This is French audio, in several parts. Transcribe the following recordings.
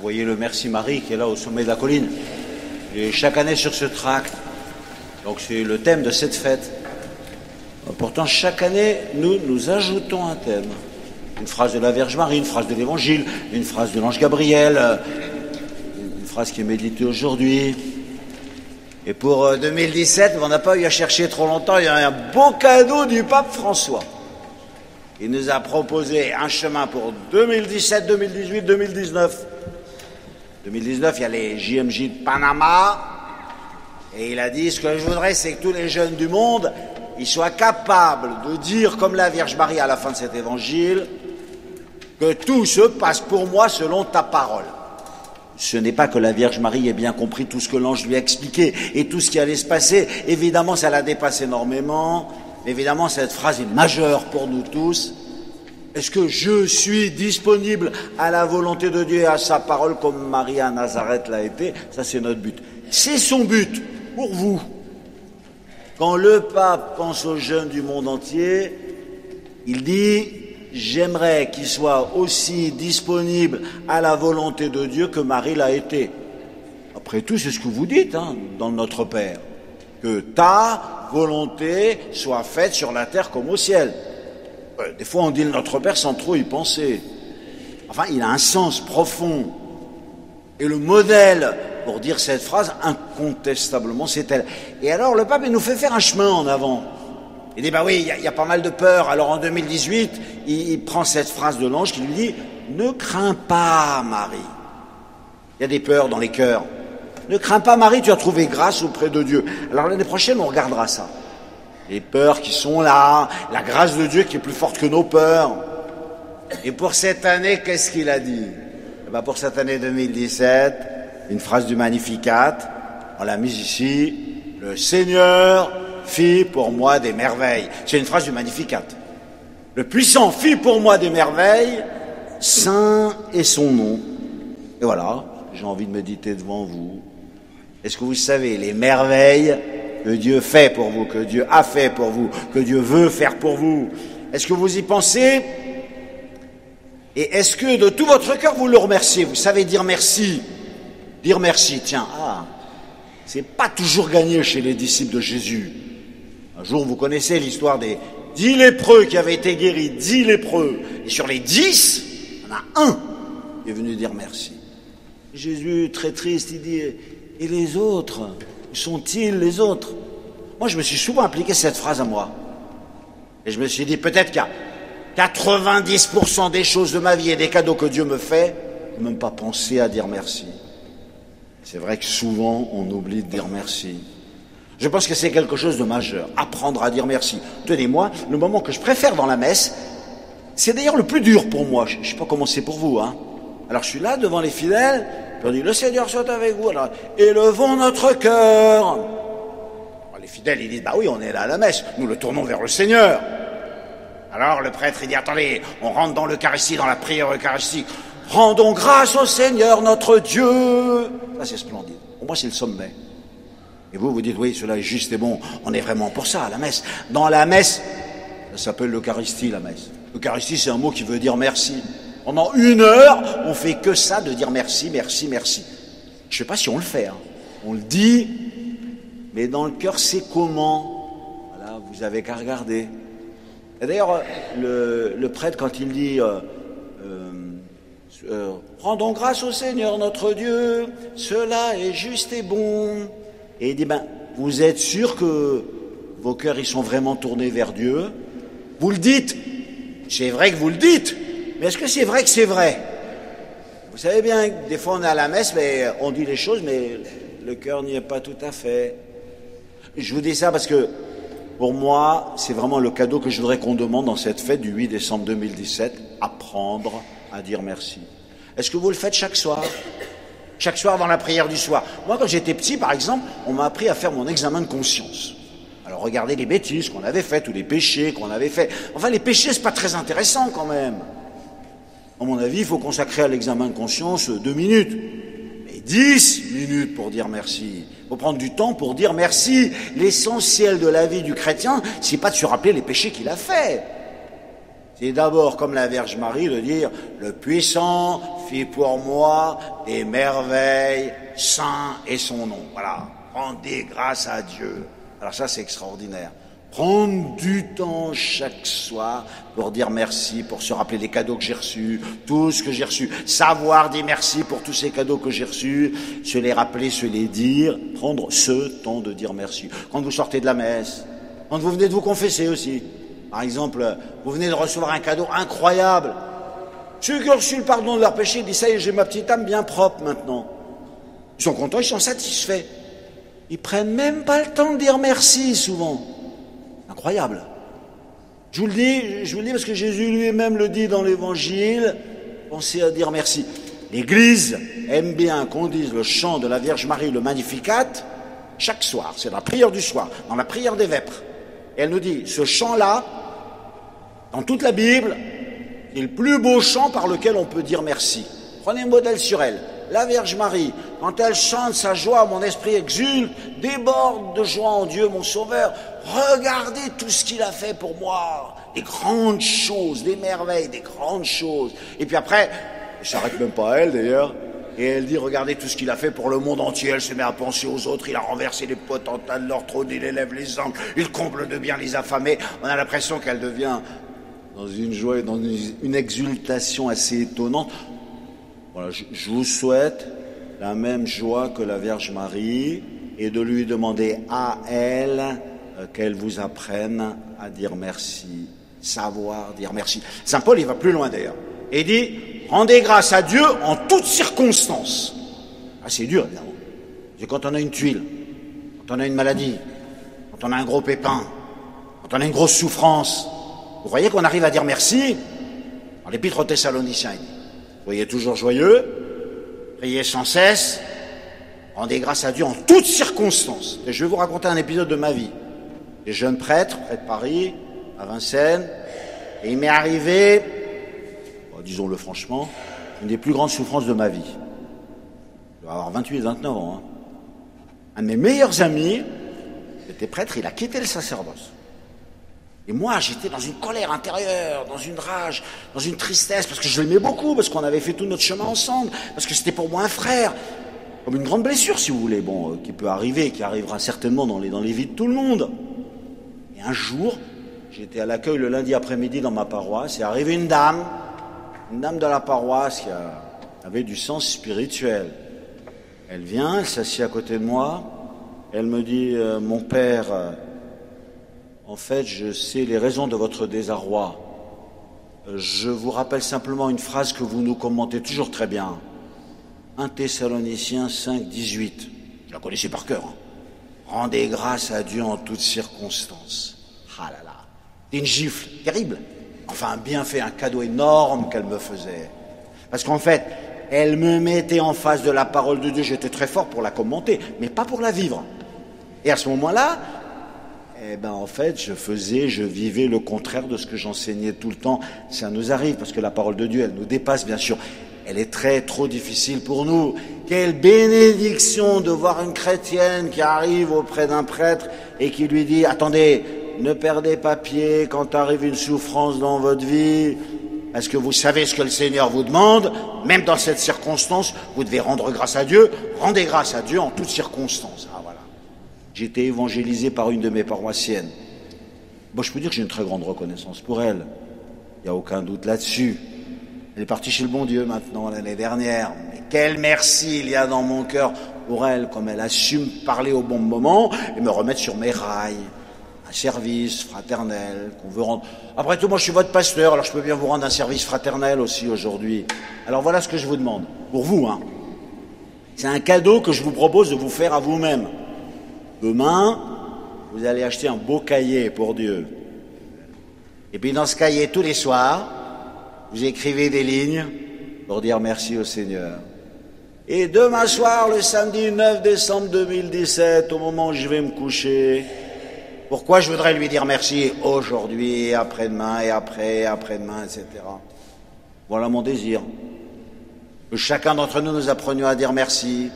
Vous voyez le Merci Marie qui est là au sommet de la colline. Et chaque année sur ce tract. Donc c'est le thème de cette fête. Pourtant, chaque année, nous ajoutons un thème. Une phrase de la Vierge Marie, une phrase de l'Évangile, une phrase de l'ange Gabriel, une phrase qui est méditée aujourd'hui. Et pour 2017, on n'a pas eu à chercher trop longtemps, il y a un beau cadeau du pape François. Il nous a proposé un chemin pour 2017, 2018, 2019. 2019, il y a les JMJ de Panama. Et il a dit, ce que je voudrais, c'est que tous les jeunes du monde, ils soient capables de dire, comme la Vierge Marie à la fin de cet évangile, que tout se passe pour moi selon ta parole. Ce n'est pas que la Vierge Marie ait bien compris tout ce que l'ange lui a expliqué et tout ce qui allait se passer. Évidemment, ça la dépasse énormément. Évidemment, cette phrase est majeure pour nous tous. Est-ce que je suis disponible à la volonté de Dieu et à sa parole comme Marie à Nazareth l'a été? Ça, c'est notre but. C'est son but pour vous. Quand le pape pense aux jeunes du monde entier, il dit « J'aimerais qu'ils soient aussi disponibles à la volonté de Dieu que Marie l'a été. » Après tout, c'est ce que vous dites dans le Notre Père. Que ta volonté soit faite sur la terre comme au ciel. Des fois, on dit le Notre Père sans trop y penser. Enfin, il a un sens profond. Et le modèle pour dire cette phrase, incontestablement, c'est elle. Et alors, le pape, il nous fait faire un chemin en avant. Il dit, oui, il y a pas mal de peur. Alors, en 2018, il prend cette phrase de l'ange qui lui dit, ne crains pas, Marie. Il y a des peurs dans les cœurs. Ne crains pas, Marie, tu as trouvé grâce auprès de Dieu. Alors, l'année prochaine, on regardera ça. Les peurs qui sont là, la grâce de Dieu qui est plus forte que nos peurs. Et pour cette année, qu'est-ce qu'il a dit? Pour cette année 2017, une phrase du Magnificat, on l'a mise ici, le Seigneur fit pour moi des merveilles. C'est une phrase du Magnificat. Le puissant fit pour moi des merveilles, saint est son nom. Et voilà, j'ai envie de méditer devant vous. Est-ce que vous savez les merveilles que Dieu fait pour vous, que Dieu a fait pour vous, que Dieu veut faire pour vous? Est-ce que vous y pensez? Et est-ce que de tout votre cœur vous le remerciez? Vous savez dire merci? Dire merci, tiens, c'est pas toujours gagné chez les disciples de Jésus. Un jour, vous connaissez l'histoire des 10 lépreux qui avaient été guéris, 10 lépreux. Et sur les 10, il y en a un qui est venu dire merci. Jésus, très triste, il dit, et les autres? Où sont-ils les autres? Moi, je me suis souvent appliqué cette phrase à moi. Et je me suis dit, peut-être qu'il y a 90% des choses de ma vie et des cadeaux que Dieu me fait, je n'ai même pas pensé à dire merci. C'est vrai que souvent, on oublie de dire merci. Je pense que c'est quelque chose de majeur, apprendre à dire merci. Tenez-moi, le moment que je préfère dans la messe, c'est d'ailleurs le plus dur pour moi. Je ne sais pas comment c'est pour vous. Alors je suis là devant les fidèles, puis on dit, le Seigneur soit avec vous. Alors, élevons notre cœur. Alors, les fidèles, ils disent, oui, on est là à la messe, nous le tournons vers le Seigneur. Alors le prêtre, il dit, attendez, on rentre dans l'Eucharistie, dans la prière eucharistique. Rendons grâce au Seigneur notre Dieu. Ça, c'est splendide. Pour moi, c'est le sommet. Et vous, vous dites, oui, cela est juste et bon. On est vraiment pour ça, à la messe. Dans la messe, ça s'appelle l'Eucharistie, la messe. L'Eucharistie, c'est un mot qui veut dire merci. Pendant 1 heure, on fait que ça, de dire merci, merci, merci. Je ne sais pas si on le fait. On le dit, mais dans le cœur, c'est comment? Voilà, vous avez qu'à regarder. Et d'ailleurs, le prêtre, quand il dit rendons grâce au Seigneur notre Dieu, cela est juste et bon. Et il dit, vous êtes sûr que vos cœurs ils sont vraiment tournés vers Dieu? Vous le dites. C'est vrai que vous le dites. Mais est-ce que c'est vrai que c'est vrai? Vous savez bien que des fois on est à la messe, mais on dit les choses, mais le cœur n'y est pas tout à fait. Je vous dis ça parce que pour moi, c'est vraiment le cadeau que je voudrais qu'on demande dans cette fête du 8 décembre 2017, apprendre à dire merci. Est-ce que vous le faites chaque soir? Chaque soir dans la prière du soir. Moi, quand j'étais petit, par exemple, on m'a appris à faire mon examen de conscience. Alors, regardez les bêtises qu'on avait faites ou les péchés qu'on avait faits. Enfin, les péchés, c'est pas très intéressant quand même. À mon avis, il faut consacrer à l'examen de conscience 2 minutes. Mais 10 minutes pour dire merci. Il faut prendre du temps pour dire merci. L'essentiel de la vie du chrétien, c'est pas de se rappeler les péchés qu'il a faits. c'est d'abord, comme la Vierge Marie, de dire « Le puissant fit pour moi des merveilles, saint est son nom ». Voilà, rendez grâce à Dieu. Alors ça, c'est extraordinaire. Prendre du temps chaque soir pour dire merci, pour se rappeler les cadeaux que j'ai reçus, tout ce que j'ai reçu. Savoir dire merci pour tous ces cadeaux que j'ai reçus, se les rappeler, se les dire, prendre ce temps de dire merci. Quand vous sortez de la messe, quand vous venez de vous confesser aussi. Par exemple, vous venez de recevoir un cadeau incroyable. Ceux qui ont reçu le pardon de leurs péchés disent « Ça y est, j'ai ma petite âme bien propre maintenant ». Ils sont contents, ils sont satisfaits. Ils prennent même pas le temps de dire merci souvent. Incroyable. Je vous le dis parce que Jésus lui-même le dit dans l'Évangile. Pensez à dire merci. L'Église aime bien qu'on dise le chant de la Vierge Marie, le Magnificat, chaque soir. C'est la prière du soir, dans la prière des vêpres. Et elle nous dit, ce chant-là, dans toute la Bible, c'est le plus beau chant par lequel on peut dire merci. Prenez un modèle sur elle. La Vierge Marie, quand elle chante sa joie, mon esprit exulte, déborde de joie en Dieu, mon Sauveur. Regardez tout ce qu'il a fait pour moi. Des grandes choses, des merveilles, des grandes choses. Et puis après, elle s'arrête même pas à elle d'ailleurs, et elle dit, regardez tout ce qu'il a fait pour le monde entier. Elle se met à penser aux autres. Il a renversé les potentats de leur trône, il élève les anges, il comble de bien les affamés. On a l'impression qu'elle devient dans une joie et dans une exultation assez étonnante. Voilà, je vous souhaite la même joie que la Vierge Marie et de lui demander à elle qu'elle vous apprenne à dire merci, savoir dire merci. Saint Paul, il va plus loin d'ailleurs, et il dit « Rendez grâce à Dieu en toutes circonstances ». Ah, c'est dur, évidemment. C'est quand on a une tuile, quand on a une maladie, quand on a un gros pépin, quand on a une grosse souffrance. Vous voyez qu'on arrive à dire merci. Dans l'Épître aux Thessaloniciens, il dit soyez toujours joyeux, priez sans cesse, rendez grâce à Dieu en toutes circonstances. Et je vais vous raconter un épisode de ma vie. Des jeunes prêtres, près de Paris, à Vincennes, et il m'est arrivé, disons-le franchement, une des plus grandes souffrances de ma vie. Je dois avoir 28, 29 ans. Hein. Un de mes meilleurs amis, qui était prêtre, il a quitté le sacerdoce. Et moi, j'étais dans une colère intérieure, dans une rage, dans une tristesse, parce que je l'aimais beaucoup, parce qu'on avait fait tout notre chemin ensemble, parce que c'était pour moi un frère. Comme une grande blessure, si vous voulez, bon, qui peut arriver, qui arrivera certainement dans les vies de tout le monde. Et un jour, j'étais à l'accueil le lundi après-midi dans ma paroisse, et arrivée une dame de la paroisse qui avait du sens spirituel. Elle vient, elle s'assied à côté de moi, elle me dit « Mon père... En fait, je sais les raisons de votre désarroi. Je vous rappelle simplement une phrase que vous nous commentez toujours très bien. 1 Thessaloniciens 5, 18. Je la connaissais par cœur. Hein. Rendez grâce à Dieu en toutes circonstances. Ah là là. C'est une gifle terrible. Enfin, un bienfait, un cadeau énorme qu'elle me faisait. Parce qu'en fait, elle me mettait en face de la parole de Dieu. J'étais très fort pour la commenter, mais pas pour la vivre. Et à ce moment-là, eh ben en fait, je vivais le contraire de ce que j'enseignais tout le temps. Ça nous arrive parce que la parole de Dieu, elle nous dépasse bien sûr. Elle est trop difficile pour nous. Quelle bénédiction de voir une chrétienne qui arrive auprès d'un prêtre et qui lui dit « Attendez, ne perdez pas pied quand arrive une souffrance dans votre vie. Est-ce que vous savez ce que le Seigneur vous demande? Même dans cette circonstance, vous devez rendre grâce à Dieu. Rendez grâce à Dieu en toutes circonstances. » Ah voilà. J'ai été évangélisé par une de mes paroissiennes. Bon, je peux dire que j'ai une très grande reconnaissance pour elle. Il n'y a aucun doute là-dessus. Elle est partie chez le bon Dieu maintenant, l'année dernière. Mais quel merci il y a dans mon cœur pour elle, comme elle a su me parler au bon moment et me remettre sur mes rails. Un service fraternel qu'on veut rendre. Après tout, moi je suis votre pasteur, alors je peux bien vous rendre un service fraternel aussi aujourd'hui. Alors voilà ce que je vous demande, pour vous, hein. C'est un cadeau que je vous propose de vous faire à vous-même. Demain, vous allez acheter un beau cahier pour Dieu. Et puis dans ce cahier, tous les soirs, vous écrivez des lignes pour dire merci au Seigneur. Et demain soir, le samedi 9 décembre 2017, au moment où je vais me coucher, pourquoi je voudrais lui dire merci aujourd'hui, après-demain, et après-demain, etc. Voilà mon désir. Que chacun d'entre nous apprenions à dire merci.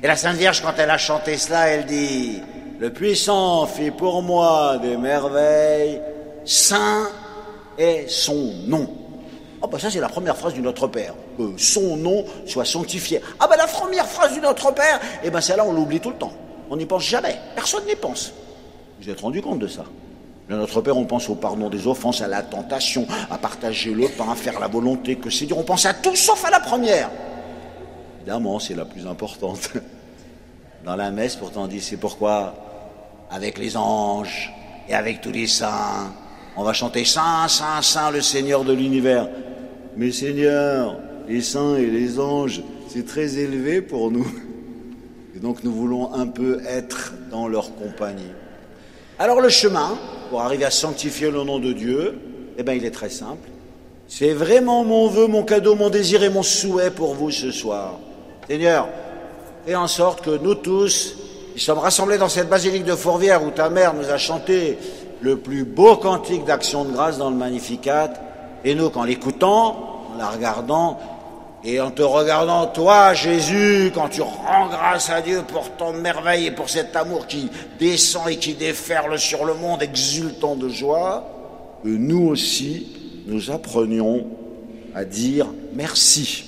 Et la Sainte Vierge, quand elle a chanté cela, elle dit « Le puissant fit pour moi des merveilles, saint est son nom. Oh ben ça c'est la première phrase du Notre Père. Que son nom soit sanctifié. Ah ben la première phrase du Notre Père, eh ben celle-là on l'oublie tout le temps. On n'y pense jamais. Personne n'y pense. Vous êtes rendu compte de ça? Le Notre Père, on pense au pardon des offenses, à la tentation, à partager le pain, à faire la volonté que c'est Dieu. On pense à tout sauf à la première. Évidemment, c'est la plus importante. Dans la messe, pourtant, on dit, c'est pourquoi, avec les anges et avec tous les saints, on va chanter Saint, Saint, Saint, le Seigneur de l'univers. Mais Seigneur, les saints et les anges, c'est très élevé pour nous. Et donc nous voulons un peu être dans leur compagnie. Alors le chemin, pour arriver à sanctifier le nom de Dieu, eh bien il est très simple. C'est vraiment mon vœu, mon cadeau, mon désir et mon souhait pour vous ce soir. Seigneur, fais en sorte que nous tous, qui sommes rassemblés dans cette basilique de Fourvière où ta mère nous a chanté le plus beau cantique d'action de grâce dans le Magnificat, et nous, qu'en l'écoutant, en la regardant, et en te regardant, toi, Jésus, quand tu rends grâce à Dieu pour ton merveille et pour cet amour qui descend et qui déferle sur le monde, exultant de joie, que nous aussi, nous apprenions à dire merci.